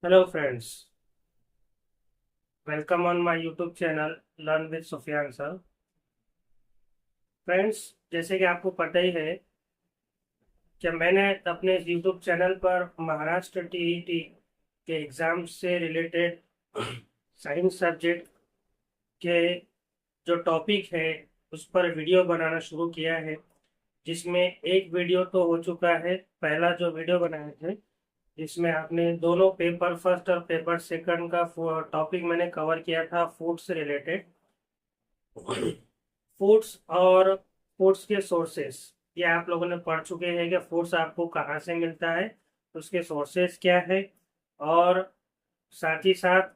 Hello friends, welcome on my YouTube channel learn with Sufiyan sir. Friends, जैसे कि आपको पता ही है कि मैंने अपने यूट्यूब चैनल पर महाराष्ट्र टीईटी के एग्ज़ाम से रिलेटेड साइंस सब्जेक्ट के जो टॉपिक है उस पर वीडियो बनाना शुरू किया है, जिसमें एक वीडियो तो हो चुका है। पहला जो वीडियो बनाए थे जिसमें आपने दोनों पेपर फर्स्ट और पेपर सेकंड का टॉपिक मैंने कवर किया था, फूड से रिलेटेड। फूड्स और फूड्स के सोर्सेस, ये आप लोगों ने पढ़ चुके हैं कि फूड्स आपको कहाँ से मिलता है, उसके सोर्सेस क्या है। और साथ ही साथ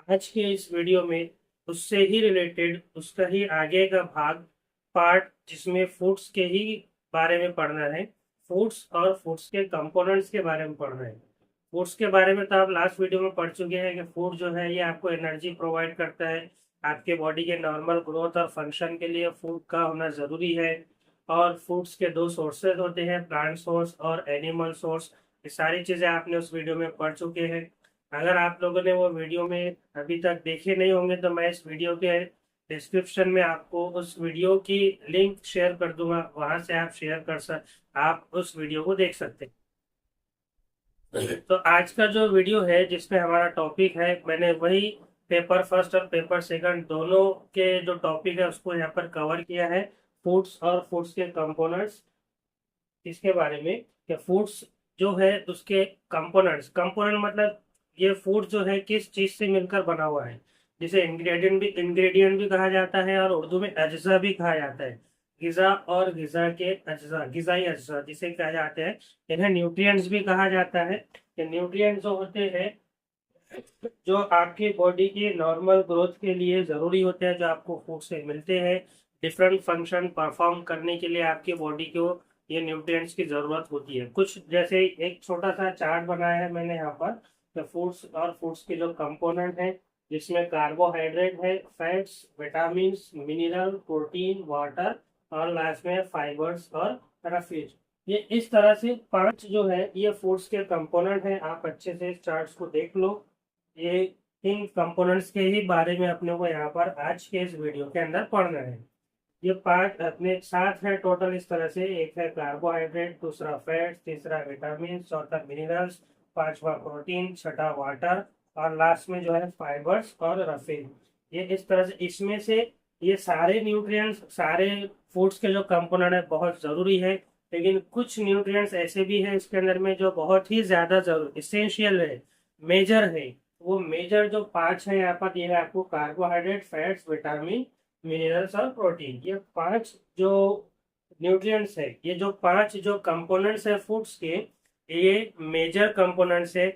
आज के इस वीडियो में उससे ही रिलेटेड उसका ही आगे का भाग पार्ट, जिसमें फूड्स के ही बारे में पढ़ना है। फूड्स और फूड्स के कंपोनेंट्स के बारे में पढ़ना है। फूड्स के बारे में तो आप लास्ट वीडियो में पढ़ चुके हैं कि फूड जो है ये आपको एनर्जी प्रोवाइड करता है। आपके बॉडी के नॉर्मल ग्रोथ और फंक्शन के लिए फूड का होना ज़रूरी है। और फूड्स के दो सोर्सेज होते हैं, प्लांट सोर्स और एनिमल सोर्स। ये सारी चीज़ें आपने उस वीडियो में पढ़ चुके हैं। अगर आप लोगों ने वो वीडियो में अभी तक देखे नहीं होंगे तो मैं इस वीडियो के डिस्क्रिप्शन में आपको उस वीडियो की लिंक शेयर कर दूंगा, वहां से आप शेयर कर सक आप उस वीडियो को देख सकते हैं। तो आज का जो वीडियो है जिसमें हमारा टॉपिक है, मैंने वही पेपर फर्स्ट और पेपर सेकंड दोनों के जो टॉपिक है उसको यहाँ पर कवर किया है। फूड्स और फूड्स के कंपोनेंट्स, इसके बारे में कि फूड्स जो है उसके कंपोनेंट्स, कंपोनेंट मतलब ये फूड जो है किस चीज से मिलकर बना हुआ है, जिसे इंग्रेडिएंट भी कहा जाता है और उर्दू में अज्जा भी कहा जाता है। गिजा और गिजा के अज्जा, गिजाई अज्जा जिसे कहा जाते हैं, इन्हें न्यूट्रिएंट्स भी कहा जाता है। ये न्यूट्रिएंट्स जो होते हैं जो आपकी बॉडी की नॉर्मल ग्रोथ के लिए ज़रूरी होते हैं, जो आपको फूड से मिलते हैं। डिफरेंट फंक्शन परफॉर्म करने के लिए आपकी बॉडी को ये न्यूट्रिएंट्स की ज़रूरत होती है। कुछ जैसे एक छोटा सा चार्ट बनाया है मैंने यहाँ पर, तो फूड्स और फूड्स के जो कंपोनेंट हैं, जिसमें कार्बोहाइड्रेट है, fats, vitamin, mineral, protein, water और लास्ट में फाइबर्स और रफीज। ये इस तरह से पांच जो है ये फूड्स के कंपोनेंट हैं। आप अच्छे से इस चार्ट्स को देख लो। ये इन कंपोनेंट्स के ही बारे में अपने को यहाँ पर आज के इस वीडियो के अंदर पढ़ना है। ये पांच अपने साथ है टोटल इस तरह से, एक है कार्बोहाइड्रेट, दूसरा फैट, तीसरा विटामिन, चौथा मिनरल्स, पांचवा प्रोटीन, छठा वाटर और लास्ट में जो है फाइबर्स और रफीन। ये इस तरह से इसमें से ये सारे न्यूट्रिएंट्स, सारे फूड्स के जो कंपोनेंट है बहुत जरूरी है। लेकिन कुछ न्यूट्रिएंट्स ऐसे भी है इसके अंदर में जो बहुत ही ज्यादा जरूर इसेंशियल है, मेजर है। वो मेजर जो पांच है यहाँ पर, ये है आपको कार्बोहाइड्रेट, फैट्स, विटामिन, मिनरल्स और प्रोटीन। ये पांच जो न्यूट्रिएंट्स है, ये जो पांच जो कंपोनेंट्स है फूड्स के, ये मेजर कंपोनेंट्स है।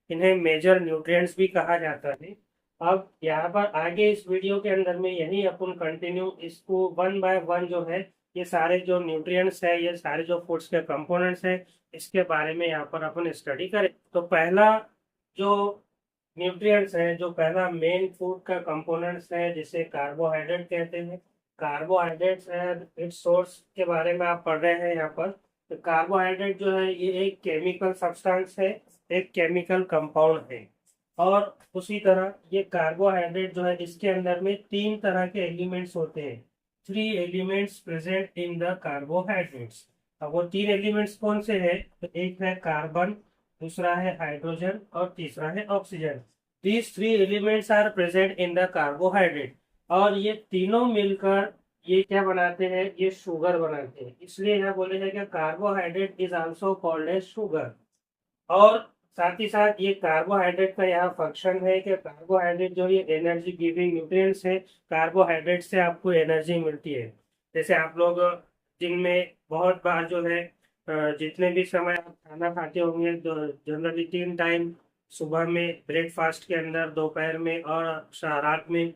इन्हें मेजर न्यूट्रिएंट्स भी कहा जाता है। अब यहाँ पर आगे इस वीडियो के अंदर में यही अपन कंटिन्यू इसको वन बाय वन जो है, ये सारे जो न्यूट्रिएंट्स है, ये सारे जो फूड्स के कंपोनेंट्स है, इसके बारे में यहाँ पर अपन स्टडी करें। तो पहला जो न्यूट्रिएंट्स है, जो पहला मेन फूड का कंपोनेंट्स है जिसे कार्बोहाइड्रेट कहते हैं। कार्बोहाइड्रेट्स एंड इट्स सोर्स के बारे में आप पढ़ रहे हैं यहाँ पर। तो कार्बोहाइड्रेट जो है ये एक केमिकल सब्सटेंस है, एक केमिकल कंपाउंड है। और उसी तरह ये कार्बोहाइड्रेट जो है इसके अंदर में तीन तरह के एलिमेंट्स होते हैं। Three elements present in the carbohydrates. अब वो तीन एलिमेंट्स कौन से हैं? तो एक है कार्बन, दूसरा है हाइड्रोजन और तीसरा है oxygen. These three elements are present in the carbohydrate. और ये तीनों मिलकर ये क्या बनाते हैं? ये शुगर बनाते हैं। इसलिए यहाँ बोले हैं कि carbohydrate is also called as sugar. और साथ ही साथ ये कार्बोहाइड्रेट का यहाँ फंक्शन है कि कार्बोहाइड्रेट जो ये एनर्जी गिविंग न्यूट्रिएंट्स है। कार्बोहाइड्रेट से आपको एनर्जी मिलती है। जैसे आप लोग दिन में बहुत बार जो है जितने भी समय आप खाना खाते होंगे, तो जनरली तीन टाइम, सुबह में ब्रेकफास्ट के अंदर, दोपहर में और रात में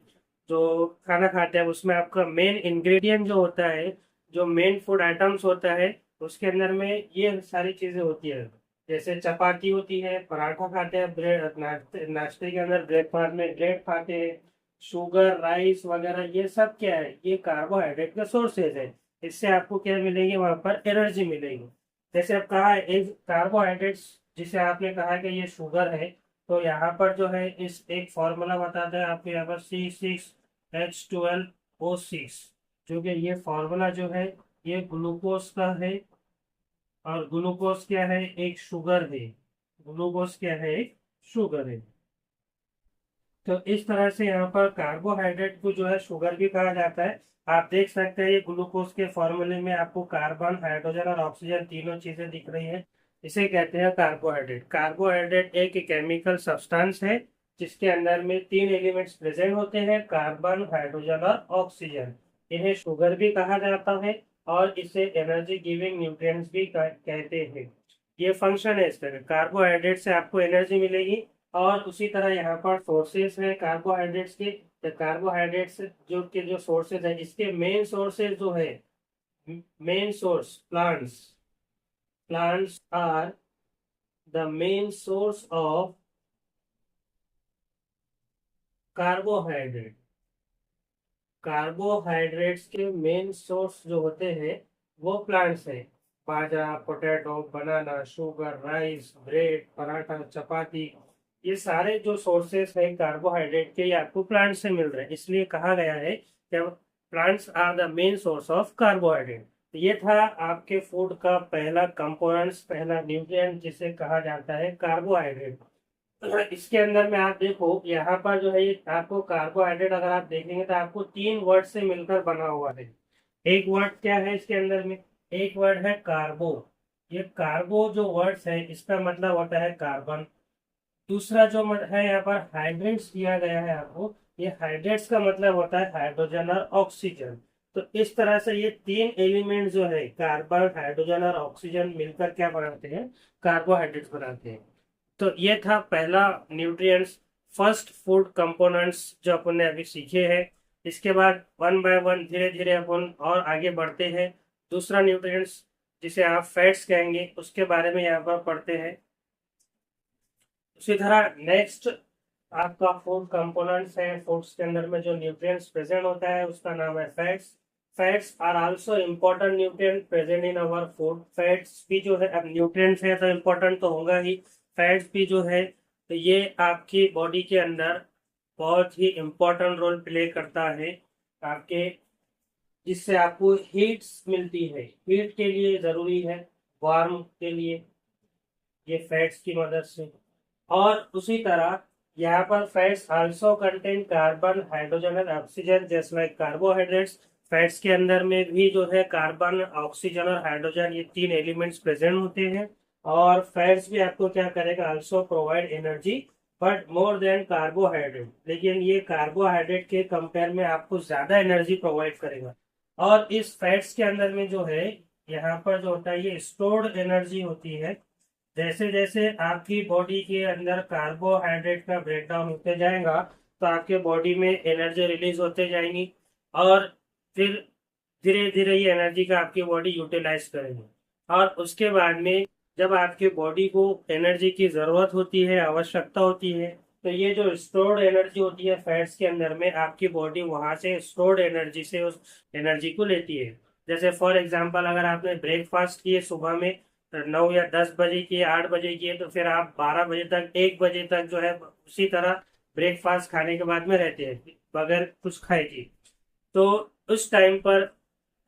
जो खाना खाते हैं उसमें आपका मेन इंग्रेडिएंट जो होता है, जो मेन फूड आइटम्स होता है, उसके अंदर में ये सारी चीजें होती है। जैसे चपाती होती है, पराठा खाते हैं, ब्रेड नाश्ते नाश्ते के अंदर, ब्रेकफास्ट में ब्रेड खाते हैं, शुगर, राइस वगैरह, ये सब क्या है? ये कार्बोहाइड्रेट का सोर्सेज है। इससे आपको क्या मिलेगी? वहां पर एनर्जी मिलेगी। जैसे अब कहा है कार्बोहाइड्रेट्स जिसे आपने कहा कि ये शुगर है, तो यहाँ पर जो है इस एक फॉर्मूला बताता है आपको यहाँ पर C6H12O6, जो कि ये फॉर्मूला जो है ये ग्लूकोज का है। और ग्लूकोज क्या है, एक शुगर है। ग्लूकोज क्या है, एक शुगर है। तो इस तरह से यहाँ पर कार्बोहाइड्रेट को जो है शुगर भी कहा जाता है। आप देख सकते हैं ये ग्लूकोज के फॉर्मूले में आपको कार्बन, हाइड्रोजन और ऑक्सीजन तीनों चीजें दिख रही है। इसे कहते हैं कार्बोहाइड्रेट। कार्बोहाइड्रेट एक केमिकल सब्सटेंस है जिसके अंदर में तीन एलिमेंट्स प्रेजेंट होते हैं, कार्बन, हाइड्रोजन और ऑक्सीजन। इन्हें शुगर भी कहा जाता है और इसे एनर्जी गिविंग न्यूट्रिएंट्स भी कहते हैं। ये फंक्शन है इसका, कार्बोहाइड्रेट से आपको एनर्जी मिलेगी। और उसी तरह यहाँ पर सोर्सेस है कार्बोहाइड्रेट्स के। तो कार्बोहाइड्रेट्स जो सोर्सेज है, इसके मेन सोर्सेज जो है, main source plants, plants are the main source of carbohydrate. Carbohydrates के मेन सोर्स जो होते हैं वो प्लांट्स है। बाजरा, potato, banana, sugar, rice, bread, paratha, chapati, ये सारे जो सोर्सेस हैं कार्बोहाइड्रेट के, ये आपको प्लांट से मिल रहे हैं। इसलिए कहा गया है कि plants are the main source of carbohydrate. ये था आपके फूड का पहला कंपोनेंट्स, पहला न्यूट्रिएंट जिसे कहा जाता है कार्बोहाइड्रेट। इसके अंदर में आप देखो यहाँ पर जो है ये आपको कार्बोहाइड्रेट अगर आप देखेंगे तो आपको तीन वर्ड से मिलकर बना हुआ है। एक वर्ड क्या है इसके अंदर में, एक वर्ड है कार्बो। ये कार्बो जो वर्ड्स है इसका मतलब होता है कार्बन। दूसरा जो है यहाँ पर हाइड्रेट्स दिया गया है आपको, ये हाइड्रेट्स का मतलब होता है हाइड्रोजन और ऑक्सीजन। तो इस तरह से ये तीन एलिमेंट जो है कार्बन, हाइड्रोजन और ऑक्सीजन मिलकर क्या बनाते हैं, कार्बोहाइड्रेट्स बनाते हैं। तो ये था पहला न्यूट्रिएंट्स, फर्स्ट फूड कंपोनेंट्स जो अपन ने अभी सीखे हैं। इसके बाद वन बाय वन धीरे धीरे अपन और आगे बढ़ते हैं। दूसरा न्यूट्रिएंट्स जिसे आप फैट्स कहेंगे उसके बारे में यहाँ पर पढ़ते हैं। उसी तरह नेक्स्ट आपका फूड कंपोनेंट्स है, फूड्स के अंदर में जो न्यूट्रिएंट्स प्रेजेंट होता है उसका नाम है fats. Fats are also important nutrient present in our food. Fats भी जो है, अब न्यूट्रिएंट्स है तो इम्पोर्टेंट तो होगा ही, फैट्स भी जो है तो ये आपकी बॉडी के अंदर बहुत ही इम्पोर्टेंट रोल प्ले करता है आपके, जिससे आपको हीट्स मिलती है, हीट के लिए जरूरी है, वार्म के लिए, ये फैट्स की मदद से। और उसी तरह यहाँ पर fats also contain carbon, hydrogen और oxygen just like carbohydrates. Fats के अंदर में भी जो है कार्बन, ऑक्सीजन और हाइड्रोजन ये तीन एलिमेंट्स प्रेजेंट होते हैं। और फैट्स भी आपको क्या करेगा, also provide energy but more than carbohydrate. लेकिन ये कार्बोहाइड्रेट के कंपेयर में आपको ज्यादा एनर्जी प्रोवाइड करेगा। और इस फैट्स के अंदर में जो है यहाँ पर जो होता है ये स्टोर्ड एनर्जी होती है। जैसे जैसे आपकी बॉडी के अंदर कार्बोहाइड्रेट का ब्रेकडाउन होते जाएगा तो आपके बॉडी में एनर्जी रिलीज होते जाएंगी और फिर धीरे धीरे ये एनर्जी का आपकी बॉडी यूटिलाइज करेगी। और उसके बाद में जब आपकी बॉडी को एनर्जी की जरूरत होती है, आवश्यकता होती है, तो ये जो स्टोर्ड एनर्जी होती है फैट्स के अंदर में, आपकी बॉडी वहां से स्टोर्ड एनर्जी से उस एनर्जी को लेती है। जैसे फॉर एग्जांपल अगर आपने ब्रेकफास्ट किए सुबह में 9 या 10 बजे की, 8 बजे की, तो फिर आप 12 बजे तक, 1 बजे तक जो है उसी तरह ब्रेकफास्ट खाने के बाद में रहते हैं बगैर कुछ खाए की। तो उस टाइम पर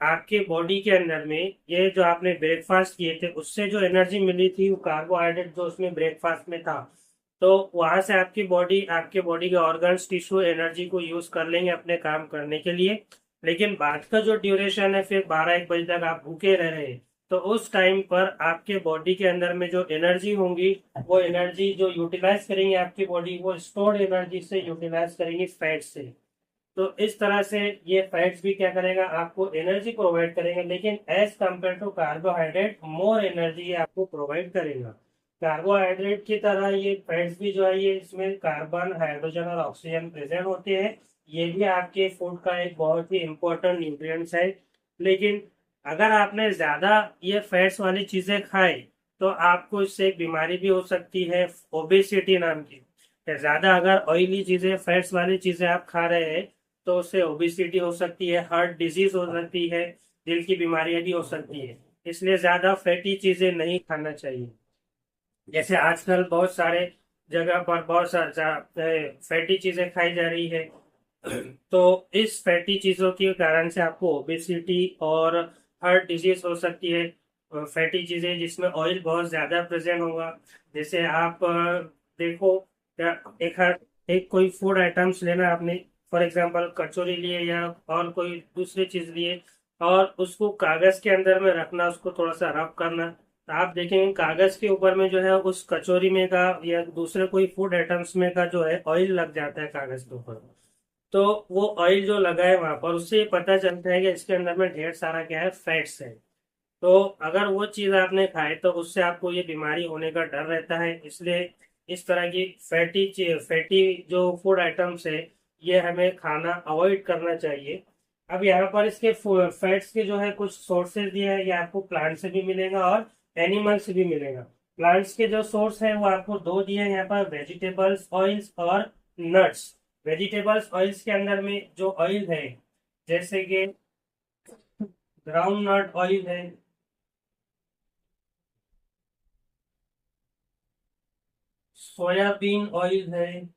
आपके बॉडी के अंदर में ये जो आपने ब्रेकफास्ट किए थे उससे जो एनर्जी मिली थी वो कार्बोहाइड्रेट जो उसमें ब्रेकफास्ट में था, तो वहां से आपकी बॉडी, आपके बॉडी के ऑर्गन्स, टिश्यू एनर्जी को यूज कर लेंगे अपने काम करने के लिए। लेकिन बाद का जो ड्यूरेशन है फिर 12-1 बजे तक आप भूखे रह रहे हैं, तो उस टाइम पर आपके बॉडी के अंदर में जो एनर्जी होंगी वो एनर्जी जो यूटिलाइज करेंगे आपकी बॉडी, वो स्टोर्ड एनर्जी से यूटिलाइज करेंगी फैट से। तो इस तरह से ये फैट्स भी क्या करेगा, आपको एनर्जी प्रोवाइड करेंगे, लेकिन as compare to carbohydrate more energy आपको प्रोवाइड करेगा। कार्बोहाइड्रेट की तरह ये फैट्स भी जो है ये इसमें कार्बन, हाइड्रोजन और ऑक्सीजन प्रेजेंट होते हैं। ये भी आपके फूड का एक बहुत ही इम्पोर्टेंट न्यूट्रिएंट्स है। लेकिन अगर आपने ज्यादा ये फैट्स वाली चीजें खाई तो आपको इससे एक बीमारी भी हो सकती है, ओबेसिटी नाम की। ज्यादा अगर ऑयली चीजें, फैट्स वाली चीजें आप खा रहे हैं तो उससे ओबेसिटी हो सकती है, हार्ट डिजीज हो सकती है, दिल की बीमारियां भी हो सकती है। इसलिए ज्यादा फैटी चीजें नहीं खाना चाहिए। जैसे आजकल बहुत सारे जगह पर बहुत सारे फैटी चीजें खाई जा रही है। तो इस फैटी चीजों के कारण से आपको ओबेसिटी और हार्ट डिजीज हो सकती है। फैटी चीजें जिसमें ऑयल बहुत ज्यादा प्रेजेंट होगा। जैसे आप देखो, क्या एक कोई फूड आइटम्स लेना आपने, फॉर एग्जांपल कचौरी लिए या और कोई दूसरी चीज लिए, और उसको कागज के अंदर में रखना, उसको थोड़ा सा रब करना, तो आप देखेंगे कागज के ऊपर में जो है उस कचौरी में का या दूसरे कोई फूड आइटम्स में का जो है ऑयल लग जाता है कागज के ऊपर। तो वो ऑयल जो लगा है वहां पर, उससे ये पता चलता है कि इसके अंदर में ढेर सारा क्या है, फैट्स है। तो अगर वो चीज आपने खाए तो उससे आपको ये बीमारी होने का डर रहता है। इसलिए इस तरह की फैटी जो फूड आइटम्स है, ये हमें खाना अवॉइड करना चाहिए। अब यहाँ पर इसके फैट्स के जो है कुछ सोर्सेज दिए हैं, ये आपको प्लांट से भी मिलेगा और एनिमल से भी मिलेगा। प्लांट्स के जो सोर्स है वो आपको दो दिए हैं यहाँ पर, वेजिटेबल्स ऑयल्स और नट्स। वेजिटेबल्स ऑयल्स के अंदर में जो ऑयल है, जैसे कि ग्राउंड नट ऑयल है, सोयाबीन ऑयल है,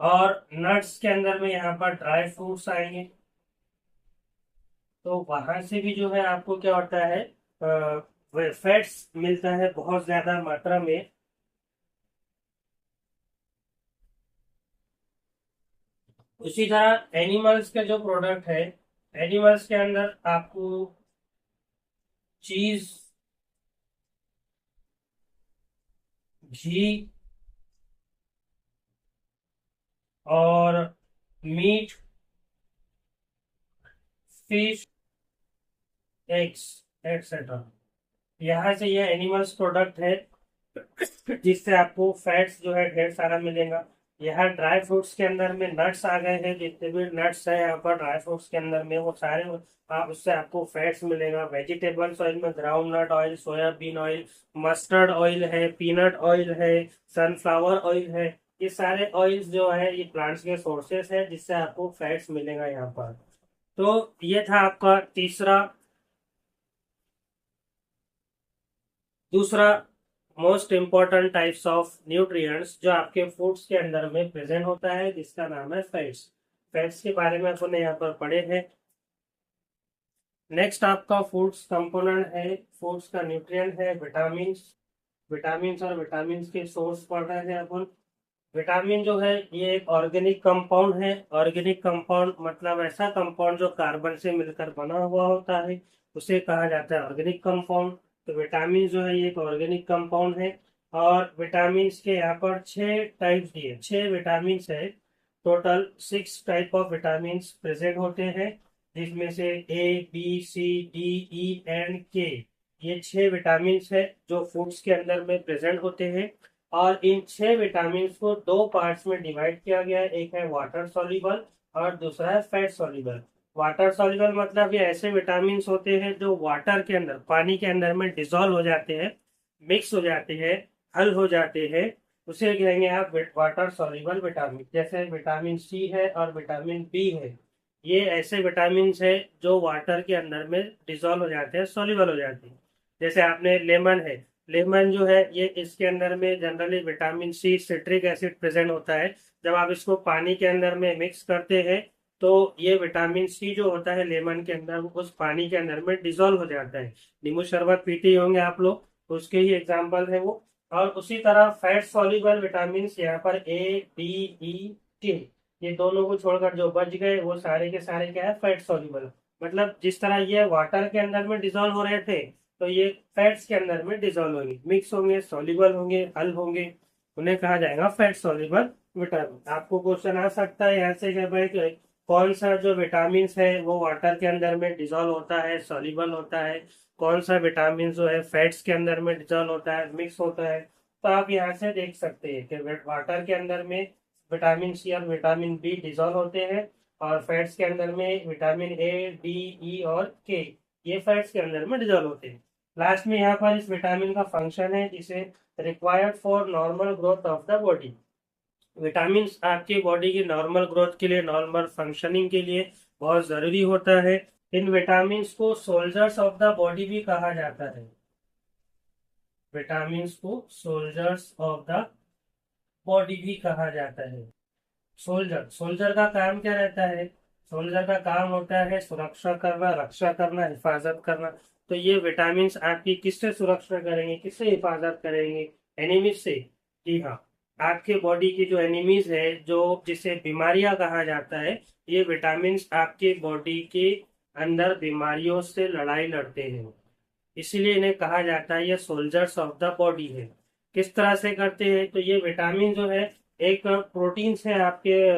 और नट्स के अंदर में यहाँ पर ड्राई फ्रूट्स आएंगे। तो वहां से भी जो है आपको क्या होता है, फैट्स मिलता है बहुत ज्यादा मात्रा में। उसी तरह एनिमल्स के जो प्रोडक्ट है, एनिमल्स के अंदर आपको चीज, घी और मीट, फिश, एग्स एक्सेट्रा, यहाँ से ये एनिमल्स प्रोडक्ट है जिससे आपको फैट्स जो है ढेर सारा मिलेगा। यहाँ ड्राई फ्रूट्स के अंदर में नट्स आ गए हैं, जितने भी नट्स है यहाँ पर ड्राई फ्रूट्स के अंदर में वो सारे, आप उससे आपको फैट्स मिलेगा। वेजिटेबल्स ऑयल में ground nut oil, soybean oil, mustard oil है, पीनट ऑयल है, सनफ्लावर ऑयल है। ये सारे ऑयल्स जो है ये प्लांट्स के सोर्सेस है जिससे आपको फैट्स मिलेगा यहाँ पर। तो ये था आपका तीसरा, दूसरा most important types of nutrients जो आपके फूड्स के अंदर में प्रेजेंट होता है, जिसका नाम है फैट्स। फैट्स के बारे में अपने यहाँ पर पढ़े हैं। नेक्स्ट आपका फूड्स कंपोनेंट है, फूड्स का न्यूट्रिएंट है विटामिन। विटामिन और विटामिन के सोर्स पढ़ रहे हैं अपन। विटामिन जो है ये एक ऑर्गेनिक कंपाउंड है। ऑर्गेनिक कंपाउंड मतलब ऐसा कंपाउंड जो कार्बन से मिलकर बना हुआ होता है, उसे कहा जाता है ऑर्गेनिक कंपाउंड। तो विटामिन जो है ये एक ऑर्गेनिक कंपाउंड है। और विटामिन के यहाँ पर 6 टाइप्स दिए, 6 विटामिन है। Total 6 type of vitamin present होते हैं, जिसमें से A B C D E and K, ये 6 विटामिन है जो फूड्स के अंदर में प्रेजेंट होते हैं। और इन 6 विटामिन को दो पार्ट्स में डिवाइड किया गया है, एक है वाटर सॉल्युबल और दूसरा है फैट सॉल्युबल। वाटर सॉल्युबल मतलब ये ऐसे विटामिन होते हैं जो वाटर के अंदर, पानी के अंदर में डिसॉल्व हो जाते हैं, मिक्स हो जाते हैं, हल हो जाते हैं। उसे कहेंगे आप वाटर सॉल्युबल विटामिन। जैसे विटामिन सी है और विटामिन बी है, ये ऐसे विटामिन है जो वाटर के अंदर में डिसॉल्व हो जाते हैं, सॉल्युबल हो जाते हैं। जैसे आपने लेमन है, लेमन जो है ये इसके अंदर में generally vitamin C citric acid present होता है। जब आप इसको पानी के अंदर में मिक्स करते हैं तो ये विटामिन सी जो होता है लेमन के अंदर, वो उस पानी के अंदर में डिसॉल्व हो जाता है। नींबू शरबत पीते ही होंगे आप लोग, तो उसके ही एग्जाम्पल है वो। और उसी तरह फैट सॉल्युबल विटामिन यहाँ पर A D E K, ये दोनों को छोड़कर जो बच गए वो सारे के सारे क्या है, फैट सॉल्युबल। मतलब जिस तरह ये वाटर के अंदर में डिसॉल्व हो रहे थे, तो ये फैट्स के अंदर में डिसॉल्व होंगे, मिक्स होंगे, सॉल्युबल होंगे, हल होंगे, उन्हें कहा जाएगा फैट सॉल्युबल विटामिन। आपको क्वेश्चन आ सकता है यहाँ से कि भाई कौन सा जो विटामिन है वो वाटर के अंदर में डिसॉल्व होता है, सॉल्युबल होता है, कौन सा विटामिन जो है फैट्स के अंदर में डिसॉल्व होता है, मिक्स होता है। तो आप यहाँ से देख सकते हैं कि वाटर के अंदर में विटामिन सी और विटामिन बी डिसॉल्व होते हैं, और फैट्स के अंदर में विटामिन A D E और के, ये फैट्स के अंदर में डिसॉल्व होते हैं। लास्ट में यहाँ पर इस विटामिन का फंक्शन है जिसे required for normal growth of the body. Vitamin आपकी बॉडी की नॉर्मल ग्रोथ के लिए, नॉर्मल फंक्शनिंग के लिए बहुत जरूरी होता है। इन विटामिन्स को सोल्जर्स ऑफ द बॉडी भी कहा जाता है। विटामिन्स को सोल्जर्स ऑफ द बॉडी भी कहा जाता है। सोल्जर सोल्जर का काम क्या रहता है? सोल्जर का काम होता है सुरक्षा करना, रक्षा करना, हिफाजत करना। तो ये विटामिन आपकी किससे सुरक्षा करेंगे, किससे हिफाजत करेंगे? एनिमीज से। जी हाँ, आपके बॉडी की जो एनिमीज है, जो जिसे बीमारियां कहा जाता है, ये विटामिन आपके बॉडी के अंदर बीमारियों से लड़ाई लड़ते हैं। इसीलिए इन्हें कहा जाता है ये सोल्जर्स ऑफ द बॉडी है। किस तरह से करते हैं? तो ये विटामिन जो है, एक प्रोटीन है आपके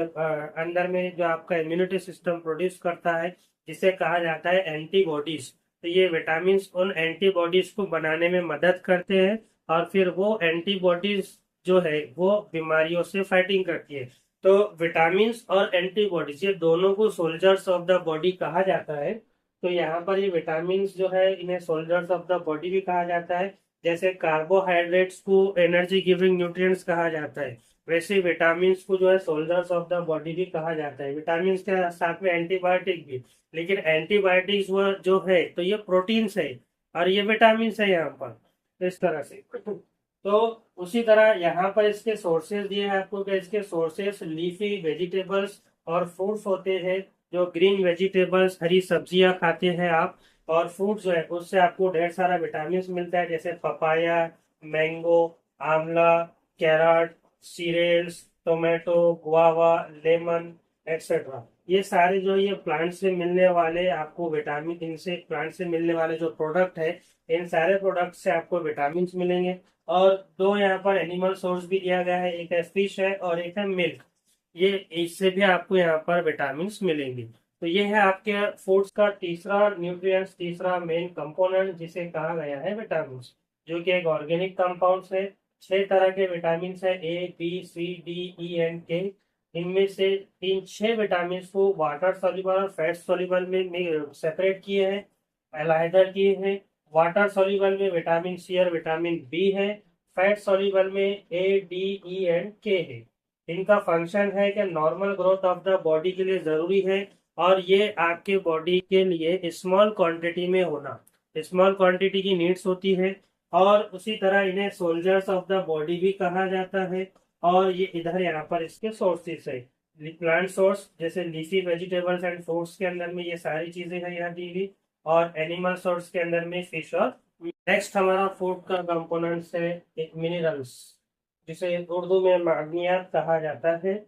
अंदर में, जो आपका इम्यूनिटी सिस्टम प्रोड्यूस करता है, जिसे कहा जाता है एंटीबॉडीज। तो ये विटामिन उन एंटीबॉडीज को बनाने में मदद करते हैं, और फिर वो एंटीबॉडीज जो है वो बीमारियों से फाइटिंग करती है। तो विटामिन और एंटीबॉडीज, ये दोनों को सोल्जर्स ऑफ द बॉडी कहा जाता है। तो यहाँ पर ये विटामिन जो है, इन्हें सोल्जर्स ऑफ द बॉडी भी कहा जाता है। जैसे कार्बोहाइड्रेट्स को एनर्जी गिविंग न्यूट्रिएंट्स कहा जाता है, वैसे विटामिन को जो है सोल्जर्स ऑफ द बॉडी भी कहा जाता है। विटामिन के साथ में एंटीबायोटिक भी। लेकिन एंटीबायोटिक्स वो जो है, तो ये प्रोटीन्स है और ये विटामिन है यहाँ पर, इस तरह से। तो उसी तरह यहाँ पर इसके सोर्सेज दिए हैं आपको, कि इसके सोर्सेज लीफी वेजिटेबल्स और फ्रूट्स होते हैं। जो ग्रीन वेजिटेबल्स, हरी सब्जियां खाते हैं आप, और फ्रूट जो है उससे आपको ढेर सारा विटामिन मिलता है, जैसे papaya, mango, amla, carrot, cereals, tomato, guava, lemon, etcetera. ये सारे जो ये प्लांट से मिलने वाले आपको विटामिन, इनसे प्लांट से मिलने वाले जो प्रोडक्ट है, इन सारे प्रोडक्ट से आपको विटामिन मिलेंगे। और दो यहाँ पर एनिमल सोर्स भी दिया गया है, एक है फिश है और एक है मिल्क। ये इससे भी आपको यहाँ पर विटामिन मिलेंगे। तो ये है आपके फूड्स का तीसरा न्यूट्रिएंट्स, तीसरा मेन कंपोनेंट, जिसे कहा गया है विटामिन, जो कि एक ऑर्गेनिक कंपाउंड्स है। 6 तरह के विटामिन है, A B C D E and K. इनमें से इन 6 विटामिन को वाटर सॉल्युबल और फैट सॉल्युबल में सेपरेट किए हैं, अलहदा किए हैं। वाटर सॉल्युबल में विटामिन सी और विटामिन बी है। फैट सॉल्युबल में ए डी ई एंड के है। इनका फंक्शन है कि normal growth of the body के लिए जरूरी है, और ये आपके बॉडी के लिए स्मॉल क्वांटिटी में होना, स्मॉल क्वांटिटी की नीड्स होती है। और उसी तरह इन्हें सोल्जर्स ऑफ द बॉडी भी कहा जाता है। और ये इधर यहाँ पर इसके सोर्सेस है, प्लांट सोर्स जैसे लीफी वेजिटेबल्स एंड फ्रूट्स के अंदर में ये सारी चीजें हैं यहाँ दी हुई, और एनिमल सोर्स के अंदर में फिश और। नेक्स्ट हमारा फूड का कंपोनेंट्स है एक मिनरल्स, जिसे उर्दू में मादनियात कहा जाता है।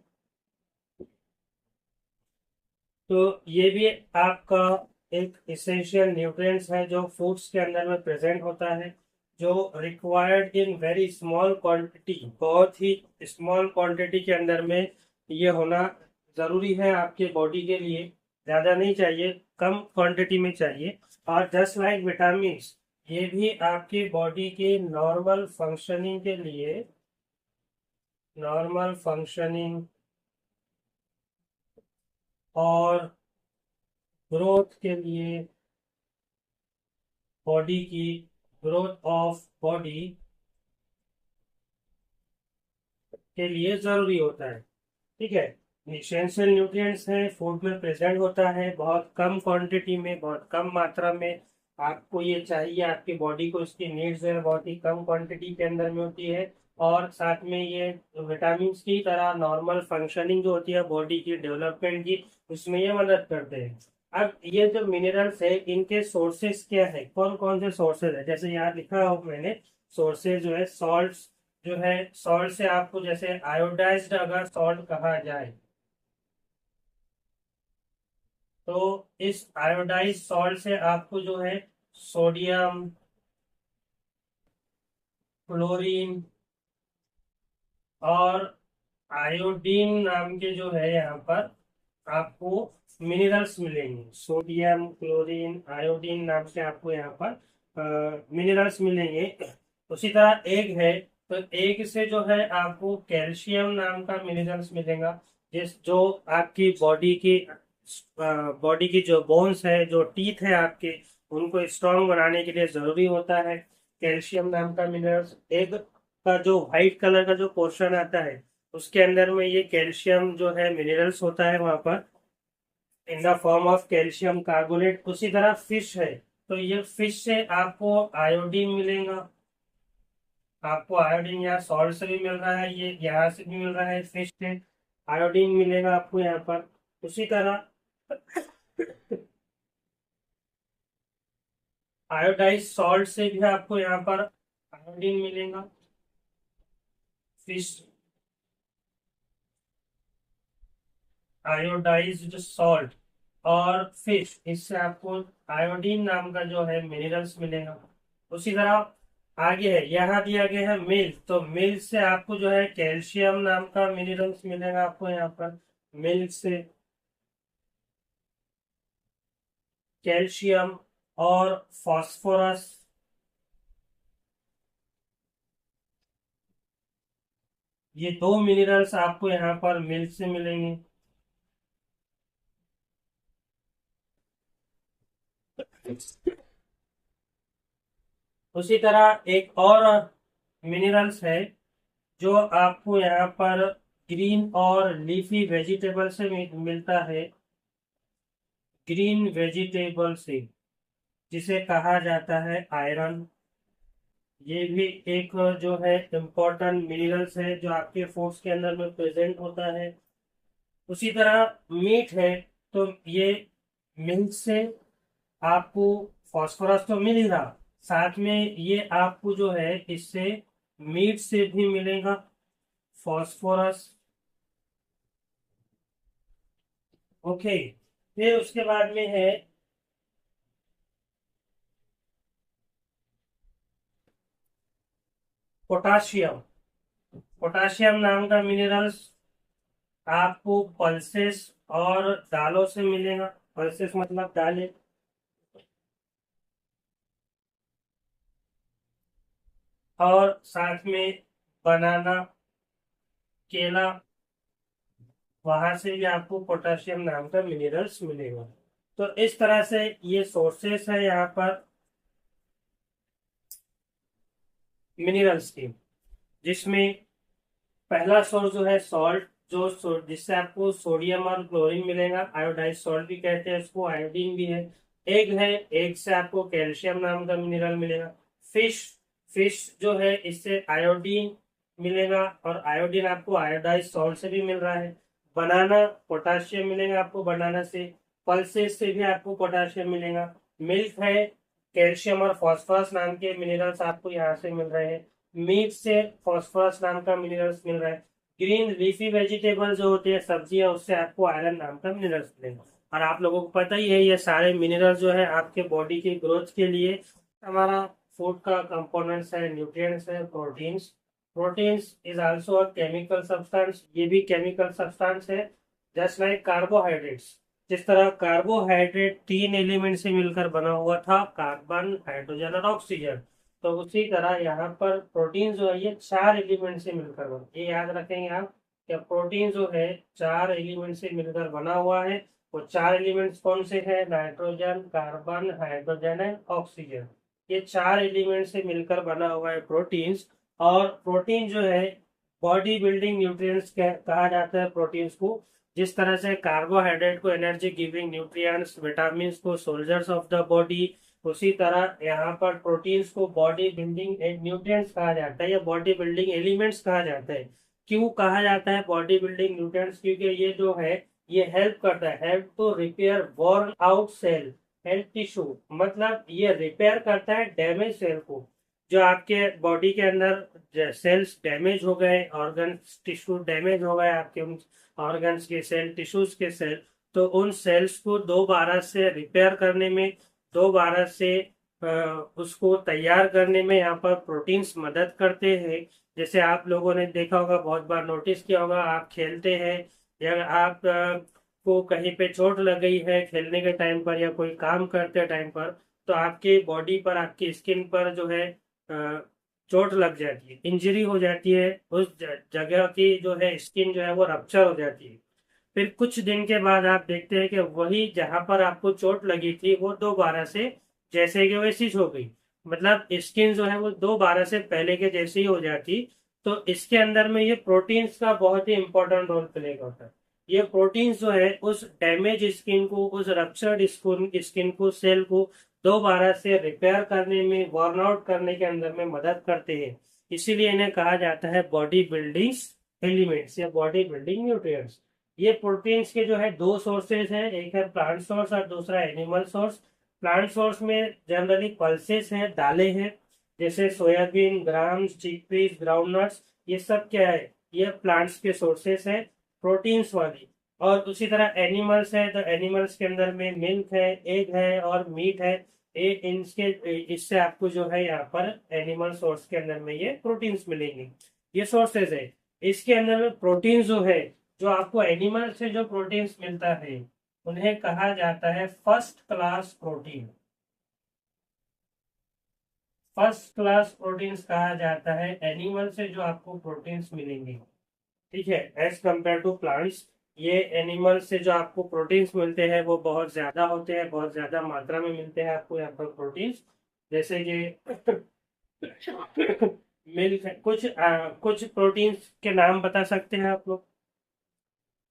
तो ये भी आपका एक इसेंशियल न्यूट्रिएंट्स है, जो फूड्स के अंदर में प्रेजेंट होता है, जो required in very small quantity, बहुत ही स्मॉल क्वांटिटी के अंदर में ये होना जरूरी है आपके बॉडी के लिए। ज्यादा नहीं चाहिए, कम क्वांटिटी में चाहिए। और जस्ट लाइक विटामिन, ये भी आपकी बॉडी के नॉर्मल फंक्शनिंग के लिए, नॉर्मल फंक्शनिंग और ग्रोथ के लिए, बॉडी की ग्रोथ ऑफ बॉडी के लिए जरूरी होता है। ठीक है, एसेंशियल न्यूट्रिएंट्स है, फूड में प्रेजेंट होता है बहुत कम क्वांटिटी में, बहुत कम मात्रा में। आपको ये चाहिए, आपकी बॉडी को इसकी नीड्स है, बहुत ही कम क्वांटिटी के अंदर में होती है। और साथ में ये विटामिन की तरह नॉर्मल फंक्शनिंग जो होती है बॉडी की डेवलपमेंट की, उसमें ये मदद करते हैं। अब ये जो मिनरल्स है, इनके सोर्सेस क्या है, कौन कौन से सोर्सेज है? जैसे यहाँ लिखा हो मैंने, सोर्सेज जो है सॉल्ट, जो है सॉल्ट से आपको, जैसे आयोडाइज्ड अगर सॉल्ट कहा जाए, तो इस आयोडाइज सॉल्ट से आपको जो है सोडियम, क्लोरीन और आयोडीन नाम के जो है यहाँ पर आपको मिनरल्स मिलेंगे। सोडियम, क्लोरीन, आयोडीन नाम से आपको यहाँ पर मिनरल्स मिलेंगे। उसी तरह एग है, तो एग से जो है आपको कैल्शियम नाम का मिनरल्स मिलेगा, जिस जो आपकी बॉडी की जो बोन्स है, जो टीथ है आपके, उनको स्ट्रांग बनाने के लिए जरूरी होता है कैल्शियम नाम का मिनरल्स। एग का जो व्हाइट कलर का जो पोर्शन आता है, उसके अंदर में ये कैल्शियम जो है मिनरल्स होता है वहां पर। In the form of calcium carbonate. उसी तरह फिश है, तो ये फिश से आपको आयोडीन मिलेगा। आपको आयोडीन यहाँ सॉल्ट से भी मिल रहा है, ये यहाँ से भी मिल रहा है, फिश से आयोडीन मिलेगा आपको यहाँ पर। उसी तरह आयोडाइज सॉल्ट से भी आपको यहाँ पर आयोडीन मिलेगा। फिश आयोडाइज्ड सॉल्ट और फिश, इससे आपको आयोडीन नाम का जो है मिनरल्स मिलेगा। उसी तरह आगे है, यहाँ दिया गया है मिल्क, तो मिल्क से आपको जो है कैल्शियम नाम का मिनरल्स मिलेगा आपको यहाँ पर। मिल्क से कैल्शियम और फास्फोरस, ये दो मिनरल्स आपको यहाँ पर मिल्क से मिलेंगे। उसी तरह एक और मिनरल्स है जो आपको यहाँ पर ग्रीन और लीफी वेजिटेबल से मिलता है। ग्रीन वेजिटेबल से, जिसे कहा जाता है आयरन। ये भी एक जो है इम्पोर्टेंट मिनरल्स है जो आपके फूड्स के अंदर में प्रेजेंट होता है। उसी तरह मीट है, तो ये मिल्क से आपको फास्फोरस तो मिल ही रहा, साथ में ये आपको जो है इससे मीट से भी मिलेगा फास्फोरस। ओके, फिर उसके बाद में है पोटाशियम। पोटाशियम नाम का मिनरल्स आपको पल्सेस और दालों से मिलेगा। पल्सेस मतलब दालें, और साथ में बनाना, केला, वहां से भी आपको पोटाशियम नाम का मिनरल्स मिलेगा। तो इस तरह से ये सोर्सेस है यहाँ पर मिनरल्स की, जिसमें पहला सोर्स जो है सॉल्ट, जिससे आपको सोडियम और क्लोरीन मिलेगा। आयोडाइज सॉल्ट भी कहते हैं इसको, आयोडीन भी है। एग है, एग से आपको कैल्शियम नाम का मिनरल मिलेगा। फिश, फिश जो है इससे आयोडीन मिलेगा, और आयोडीन आपको आयोडाइज सॉल्ट से भी मिल रहा है। बनाना, पोटाशियम मिलेगा आपको बनाना से। पल्सेस से भी आपको पोटाशियम मिलेगा। मिल्क है, कैल्शियम और फास्फोरस नाम के मिनरल्स आपको यहाँ से मिल रहे हैं। मीट से फास्फोरस नाम का मिनरल्स मिल रहा है। ग्रीन लीफी वेजिटेबल जो होते हैं सब्जियां, उससे आपको आयरन नाम का मिनरल्स मिलेगा। और आप लोगों को पता ही है ये सारे मिनरल्स जो है आपके बॉडी की ग्रोथ के लिए, हमारा फूड का कंपोनेंट्स है, न्यूट्रिएंट्स है, proteins. Proteins is also a chemical substance, ये भी केमिकल सब्सटेंस है। जस्ट लाइक कार्बोहाइड्रेट्स, जिस तरह कार्बोहाइड्रेट तीन एलिमेंट से मिलकर बना हुआ था, कार्बन, हाइड्रोजन और ऑक्सीजन, तो उसी तरह यहाँ पर प्रोटीन जो है ये चार एलिमेंट से मिलकर बना, ये याद रखेंगे आप कि प्रोटीन जो है चार एलिमेंट से मिलकर बना हुआ है। वो चार एलिमेंट्स कौन से हैं? Nitrogen, carbon, hydrogen and oxygen. ये चार एलिमेंट से मिलकर बना हुआ है प्रोटीन्स। और प्रोटीन जो है बॉडी बिल्डिंग न्यूट्रिएंट्स कहा जाता है प्रोटीन्स को। जिस तरह से कार्बोहाइड्रेट को एनर्जी गिविंग न्यूट्रिएंट्स, विटामिन को सोल्जर्स ऑफ द बॉडी, उसी तरह यहाँ पर प्रोटीन्स को बॉडी बिल्डिंग न्यूट्रिएंट्स कहा जाता है या बॉडी बिल्डिंग एलिमेंट्स कहा जाता है। क्यों कहा जाता है बॉडी बिल्डिंग न्यूट्रिएंट्स? क्योंकि ये जो है ये हेल्प करता है, help to repair worn out cell and tissue, मतलब ये रिपेयर करता है डैमेज सेल को। जो आपके बॉडी के अंदर सेल्स डैमेज हो गए, ऑर्गन टिश्यू डैमेज हो गए, आपके ऑर्गन्स के सेल, टिश्यूज के सेल, तो उन सेल्स को दोबारा से रिपेयर करने में, दोबारा से उसको तैयार करने में यहाँ पर प्रोटीन्स मदद करते हैं। जैसे आप लोगों ने देखा होगा, बहुत बार नोटिस किया होगा, आप खेलते हैं या आप को कहीं पे चोट लग गई है खेलने के टाइम पर या कोई काम करते टाइम पर, तो आपके बॉडी पर, आपकी स्किन पर जो है चोट लग जाती है, इंजरी हो जाती है, उस जगह की जो है स्किन जो है वो रप्चर हो जाती है। फिर कुछ दिन के बाद आप देखते हैं कि वही जहां पर आपको चोट लगी थी वो दोबारा से जैसे कि वैसी हो गई, मतलब स्किन जो है वो दोबारा से पहले के जैसी ही हो जाती। तो इसके अंदर में ये प्रोटीन्स का बहुत ही इंपॉर्टेंट रोल प्ले करता है। ये प्रोटीन्स जो है उस डैमेज स्किन को, उस रप्चर्ड स्किन को, सेल को दोबारा से रिपेयर करने में, वर्न आउट करने के अंदर में मदद करते हैं। इसीलिए इन्हें कहा जाता है बॉडी बिल्डिंग एलिमेंट्स या बॉडी बिल्डिंग न्यूट्रिएंट्स। ये प्रोटीन्स के जो है दो सोर्सेज हैं, एक है प्लांट सोर्स और दूसरा एनिमल सोर्स। प्लांट सोर्स में जनरली पल्सेस हैं, दालें हैं, जैसे सोयाबीन, ग्राम्स, चिकपीस, ग्राउंडनट्स, ये सब क्या है, ये प्लांट्स के सोर्सेस हैं प्रोटीन्स वाली। और उसी तरह एनिमल्स है, तो एनिमल्स के अंदर में मिल्क है, एग है और मीट है। इनके इससे आपको जो है यहाँ पर एनिमल सोर्स के अंदर में ये प्रोटीन्स मिलेंगे, ये सोर्सेज है। इसके अंदर में प्रोटीन जो है, जो आपको एनिमल से जो प्रोटीन्स मिलता है उन्हें कहा जाता है first class protein. First class proteins कहा जाता है एनिमल से जो आपको प्रोटीन्स मिलेंगे, ठीक है, एज कंपेयर टू प्लांट्स। ये एनिमल से जो आपको प्रोटीन्स मिलते हैं वो बहुत ज्यादा होते हैं, बहुत ज्यादा मात्रा में मिलते हैं आपको यहाँ पर प्रोटीन्स। जैसे कि मिल्क, कुछ प्रोटीन्स के नाम बता सकते हैं आप लोग?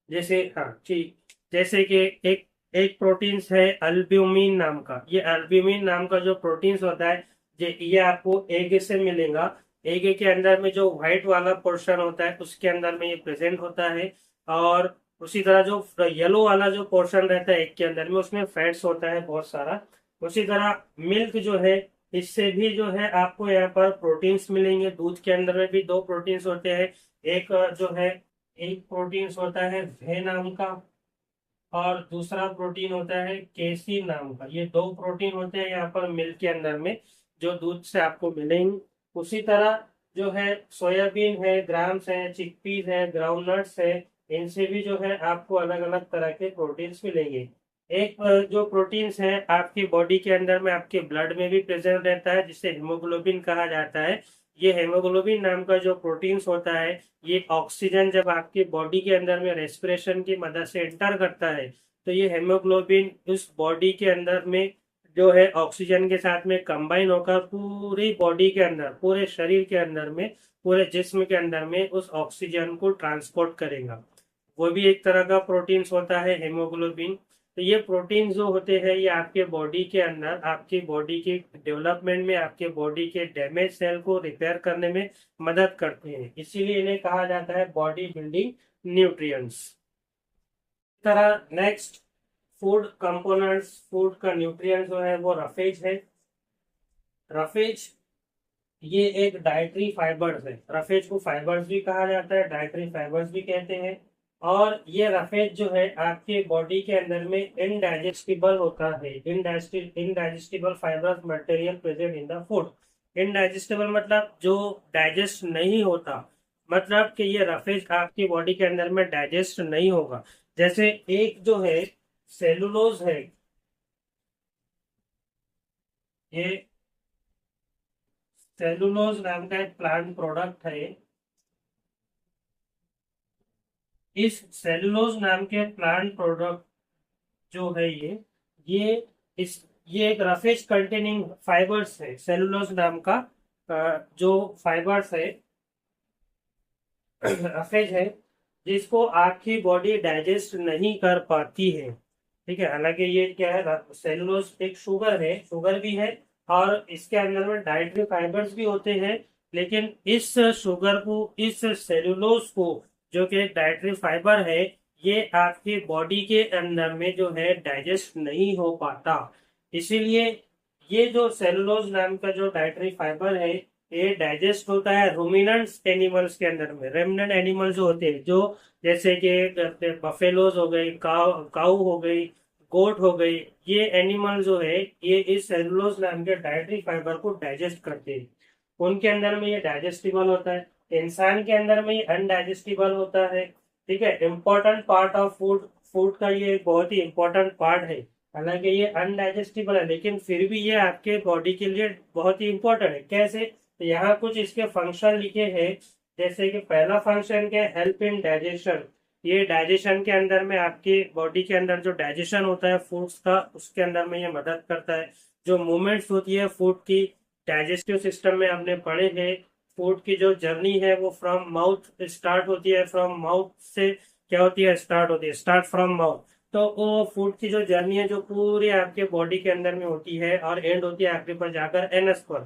जैसे हाँ ठीक, जैसे कि एक एक प्रोटीन्स है अल्ब्यूमिन नाम का। ये अल्ब्यूमिन नाम का जो प्रोटीन्स होता है, ये आपको एग से मिलेगा। एग के अंदर में जो व्हाइट वाला पोर्शन होता है उसके अंदर में ये प्रेजेंट होता है। और उसी तरह जो येलो वाला जो पोर्शन रहता है एग के अंदर में, उसमें फैट्स होता है बहुत सारा। उसी तरह मिल्क जो है, इससे भी जो है आपको यहाँ पर प्रोटीन्स मिलेंगे। दूध के अंदर में भी दो प्रोटीन्स होते हैं, एक जो है, एक प्रोटीन होता है वे नाम का और दूसरा प्रोटीन होता है केसी नाम का। ये दो प्रोटीन होते हैं यहाँ पर मिल्क के अंदर में, जो दूध से आपको मिलेंगे। उसी तरह जो है सोयाबीन है, ग्राम्स है, चिकपीस है, ग्राउंडनट्स है, इनसे भी जो है आपको अलग अलग तरह के प्रोटीन्स मिलेंगे। एक जो प्रोटीन्स है आपकी बॉडी के अंदर में, आपके ब्लड में भी प्रेजेंट रहता है, जिसे हेमोग्लोबिन कहा जाता है। ये हेमोग्लोबिन नाम का जो प्रोटीन्स होता है, ये ऑक्सीजन जब आपकी बॉडी के अंदर में रेस्पिरेशन की मदद से एंटर करता है, तो ये हेमोग्लोबिन उस बॉडी के अंदर में जो है ऑक्सीजन के साथ में कंबाइन होकर पूरी बॉडी के अंदर, पूरे शरीर के अंदर में, पूरे जिस्म के अंदर में उस ऑक्सीजन को ट्रांसपोर्ट करेगा। वो भी एक तरह का प्रोटीन्स होता है हेमोग्लोबिन। तो ये प्रोटीन जो होते हैं ये आपके बॉडी के अंदर, आपकी बॉडी के डेवलपमेंट में, आपके बॉडी के डैमेज सेल को रिपेयर करने में मदद करते हैं। इसीलिए इन्हें कहा जाता है बॉडी बिल्डिंग न्यूट्रिएंट्स। तरह नेक्स्ट फूड कंपोनेंट्स, फूड का न्यूट्रिएंट जो है वो रफेज है। रफेज ये एक डाइटरी फाइबर्स है। रफेज को फाइबर्स भी कहा जाता है, डाइटरी फाइबर्स भी कहते हैं। और ये रफेज जो है आपके बॉडी के अंदर में इनडाइजेस्टिबल होता है। Indigestible fibres material present in the food. Indigestible मतलब जो डाइजेस्ट नहीं होता, मतलब कि ये रफेज आपकी बॉडी के अंदर में डाइजेस्ट नहीं होगा। जैसे एक जो है सेलुलोज है, ये सेलुलोज नाम का एक प्लांट प्रोडक्ट है। इस सेलुलोज नाम के प्लांट प्रोडक्ट जो है ये इस ये एक रफेज कंटेनिंग फाइबर्स है। सेलुलोज नाम का जो फाइबर्स है, रफेज है, जिसको आपकी बॉडी डाइजेस्ट नहीं कर पाती है, ठीक है। हालांकि ये क्या है, सेलुलोज एक शुगर है, शुगर भी है और इसके अंदर में डाइटरी फाइबर्स भी होते हैं। लेकिन इस शुगर को, इस सेलुलोज को, जो कि एक डाइटरी फाइबर है, ये आपकी बॉडी के अंदर में जो है डाइजेस्ट नहीं हो पाता। इसीलिए ये जो सेलुलोज नाम का जो डाइटरी फाइबर है, ये डाइजेस्ट होता है रूमिनेंट्स एनिमल्स के अंदर में। रेमिनेंट एनिमल जो होते हैं, जो जैसे कि बफेलोज हो गई, काऊ हो गई, गोट हो गई, ये एनिमल जो है ये इस सेलुलोज नाम के डाइटरी फाइबर को डाइजेस्ट करते हैं। उनके अंदर में ये डाइजेस्टिबल होता है, इंसान के अंदर में ये अनडाइजेस्टिबल होता है, ठीक है। Important part of food, food का ये बहुत ही इम्पोर्टेंट पार्ट है। हालांकि ये अनडाइजेस्टिबल है, लेकिन फिर भी ये आपके बॉडी के लिए बहुत ही इम्पोर्टेंट है। कैसे? तो यहाँ कुछ इसके फंक्शन लिखे हैं। जैसे कि पहला फंक्शन क्या है, हेल्प इन डाइजेशन। ये डाइजेशन के अंदर में, आपकी बॉडी के अंदर जो डाइजेशन होता है फूड्स का, उसके अंदर में ये मदद करता है। जो मूवमेंट्स होती है फूड की डाइजेस्टिव सिस्टम में, आपने पढ़े हैं, फूड की जो जर्नी है वो फ्रॉम माउथ स्टार्ट होती है, फ्रॉम माउथ से क्या होती है, स्टार्ट होती है, स्टार्ट फ्रॉम माउथ। तो वो फूड की जो जर्नी है जो पूरी आपके बॉडी के अंदर में होती है और एंड होती है आखिरी पर जाकर एनएस पर।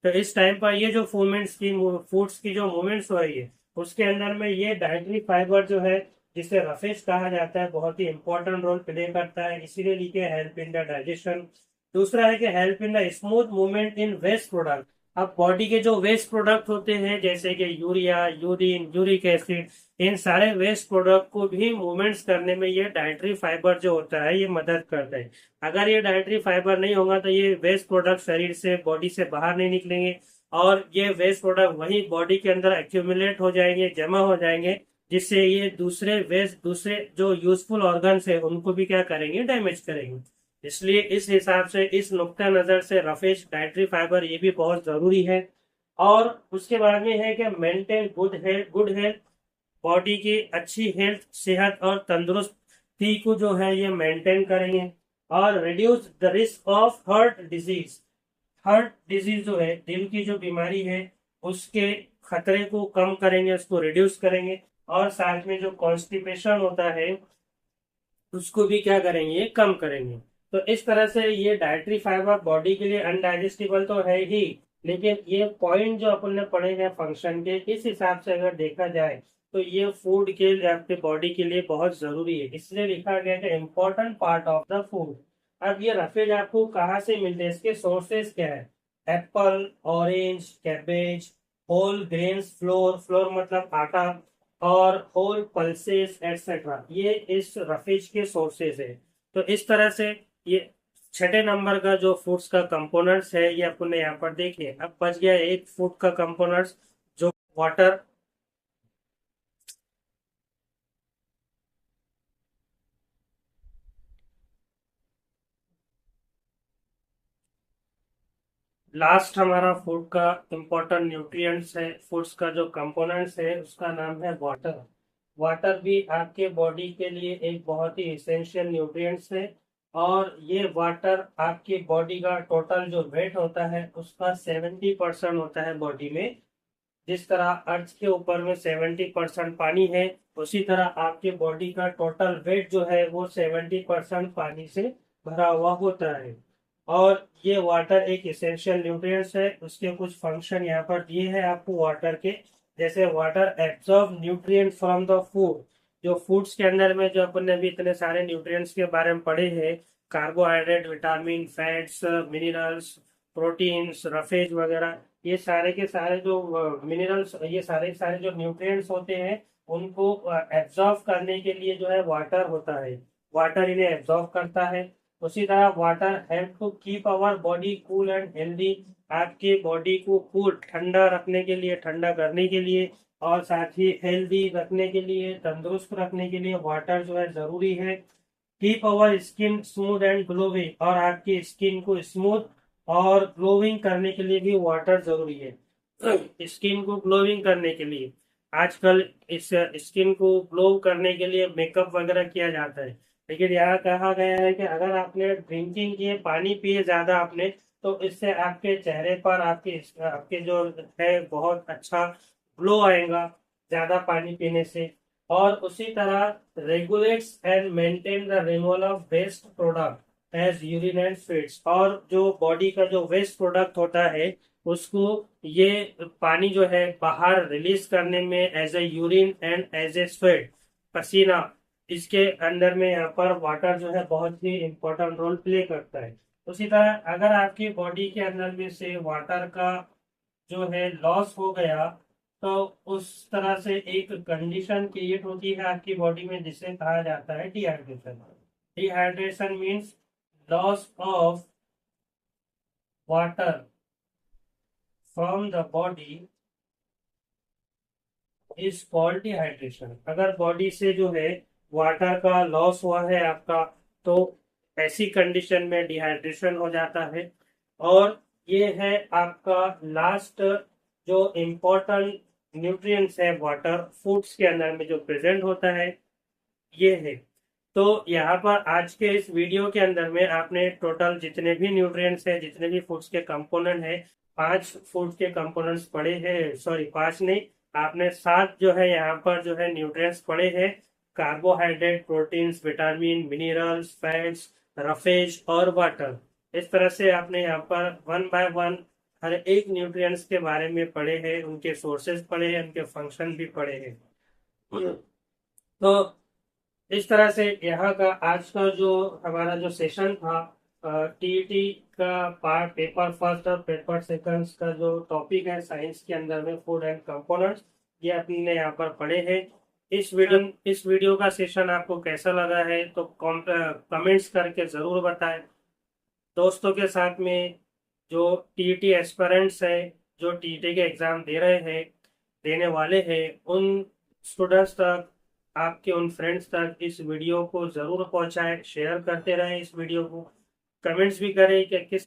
तो इस टाइम पर ये जो मूवमेंट्स की फूड्स की जो मूवमेंट्स हो रही है उसके अंदर में ये डाइटरी फाइबर जो है जिसे रफेज कहा जाता है बहुत ही इंपॉर्टेंट रोल प्ले करता है, इसीलिए लिखे हेल्प इन द डाइजेशन। दूसरा है कि help in the smooth movement in waste product. अब बॉडी के जो वेस्ट प्रोडक्ट होते हैं जैसे कि यूरिया, यूरिन, यूरिक एसिड, इन सारे वेस्ट प्रोडक्ट को भी मूवमेंट्स करने में ये डाइटरी फाइबर जो होता है ये मदद करता है। अगर ये डाइटरी फाइबर नहीं होगा तो ये वेस्ट प्रोडक्ट शरीर से, बॉडी से बाहर नहीं निकलेंगे और ये वेस्ट प्रोडक्ट वही बॉडी के अंदर एक्यूमुलेट हो जाएंगे, जमा हो जाएंगे, जिससे ये दूसरे जो यूजफुल ऑर्गन्स है उनको भी क्या करेंगे, डैमेज करेंगे। इसलिए इस हिसाब से, इस नुक्ता नजर से रफेज डाइटरी फाइबर ये भी बहुत जरूरी है। और उसके बाद में है कि मेंटेन गुड हेल्थ, बॉडी की अच्छी हेल्थ, सेहत और तंदुरुस्ती को जो है ये मेंटेन करेंगे। और reduce the risk of heart disease. Heart disease जो है, दिल की जो बीमारी है उसके खतरे को कम करेंगे, उसको रिड्यूस करेंगे। और साथ में जो कॉन्स्टिपेशन होता है उसको भी क्या करेंगे, कम करेंगे। तो इस तरह से ये डाइटरी फाइबर बॉडी के लिए अनडाइजेस्टिबल तो है ही, लेकिन ये पॉइंट जो अपन ने पढ़े हैं फंक्शन के, इस हिसाब से अगर देखा जाए तो ये फूड के लिए, आपके बॉडी के लिए बहुत जरूरी है, इसलिए लिखा गया है important part of the food. अब ये रफेज आपको कहाँ से मिलते हैं, इसके सोर्सेस क्या है? Apple, orange, cabbage, whole grains flour, flour मतलब आटा, और होल पल्सेस एटसेट्रा, ये इस रफेज के सोर्सेज है। तो इस तरह से ये छठे नंबर का जो फूड्स का कंपोनेंट्स है ये अपन ने यहाँ पर देखिए। अब बच गया एक फूड का कंपोनेंट्स जो वाटर। लास्ट हमारा फूड का इंपॉर्टेंट न्यूट्रिएंट्स है, फूड्स का जो कंपोनेंट्स है उसका नाम है वाटर। वाटर भी आपके बॉडी के लिए एक बहुत ही इसेंशियल न्यूट्रिएंट्स है। और ये वाटर आपकी बॉडी का टोटल जो वेट होता है उसका 70% होता है बॉडी में। जिस तरह अर्थ के ऊपर में 70% पानी है, उसी तरह आपके बॉडी का टोटल वेट जो है वो 70% पानी से भरा हुआ होता है। और ये वाटर एक इसेंशियल न्यूट्रिएंट्स है। उसके कुछ फंक्शन यहाँ पर दिए हैं आपको वाटर के, जैसे water absorb nutrient from the food. जो फूड्स के अंदर में जो अपन ने भी इतने सारे न्यूट्रिएंट्स के बारे में पढ़े हैं, carbohydrate, vitamin, fats, minerals, proteins, roughage वगैरह, ये सारे के सारे जो मिनरल्स, ये सारे के सारे जो न्यूट्रिएंट्स होते हैं उनको एब्जॉर्ब करने के लिए जो है वाटर होता है, वाटर इन्हें एब्जॉर्ब करता है। उसी तरह water help to keep our body cool and healthy. आपके बॉडी को कूल, ठंडा रखने के लिए, ठंडा करने के लिए, और साथ ही हेल्दी रखने के लिए, तंदुरुस्त रखने के लिए वाटर जो है जरूरी है। Keep our skin smooth and glowing, और आपकी स्किन को स्मूथ और ग्लोइंग करने के लिए भी वाटर जरूरी है। स्किन को ग्लोइंग करने के लिए आजकल इस स्किन को ग्लो करने के लिए मेकअप वगैरह किया जाता है, लेकिन यहाँ कहा गया है कि अगर आपने ड्रिंकिंग किए, पानी पिए ज्यादा आपने, तो इससे आपके चेहरे पर, आपके आपके जो है बहुत अच्छा ग्लो आएगा ज्यादा पानी पीने से। और उसी तरह regulates and maintain the removal of waste product as urine and sweats. और जो बॉडी का जो वेस्ट प्रोडक्ट होता है उसको ये पानी जो है बाहर रिलीज करने में as a urine and as a sweat, पसीना, इसके अंदर में यहाँ पर वाटर जो है बहुत ही इंपॉर्टेंट रोल प्ले करता है। उसी तरह अगर आपकी बॉडी के अंदर में से वाटर का जो है लॉस हो गया तो उस तरह से एक कंडीशन क्रिएट होती है आपकी बॉडी में जिसे कहा जाता है dehydration. Dehydration means loss of water from the body is called dehydration. अगर बॉडी से जो है वाटर का लॉस हुआ है आपका, तो ऐसी कंडीशन में डिहाइड्रेशन हो जाता है। और ये है आपका लास्ट जो इम्पोर्टेंट न्यूट्रिएंट्स है वाटर फूड्स के अंदर में जो प्रेजेंट होता है, ये है। तो यहाँ पर आज के इस वीडियो के अंदर में आपने टोटल जितने भी न्यूट्रिएंट्स हैं, जितने भी फूड्स के कंपोनेंट हैं, 5 फूड के कंपोनेंट्स पढ़े हैं, सॉरी 5 नहीं, आपने 7 जो है यहाँ पर जो है न्यूट्रिएंट्स पढ़े हैं। Carbohydrate, proteins, vitamin, minerals, fats, roughage और वाटर। इस तरह से आपने यहाँ पर वन बाय वन हर एक न्यूट्रिएंट्स के बारे में पढ़े हैं, उनके सोर्सेज पढ़े हैं, उनके फंक्शन भी पढ़े हैं। तो इस तरह से यहाँ का आज का जो हमारा जो सेशन था, टीईटी का पार्ट पेपर फर्स्ट और पेपर सेकंड का जो टॉपिक है साइंस के अंदर में फूड एंड कंपोनेंट्स, ये अपने यहाँ पर पढ़े हैं। इस वीडियो का सेशन आपको कैसा लगा है तो कमेंट्स करके जरूर बताएं। दोस्तों के साथ में जो टीईटी एस्पिरेंट्स है, जो टीईटी के एग्जाम दे रहे हैं, देने वाले हैं, उन स्टूडेंट्स तक, आपके उन फ्रेंड्स तक इस वीडियो को जरूर पहुंचाएं, शेयर करते रहें इस वीडियो को, कमेंट्स भी करें कि किस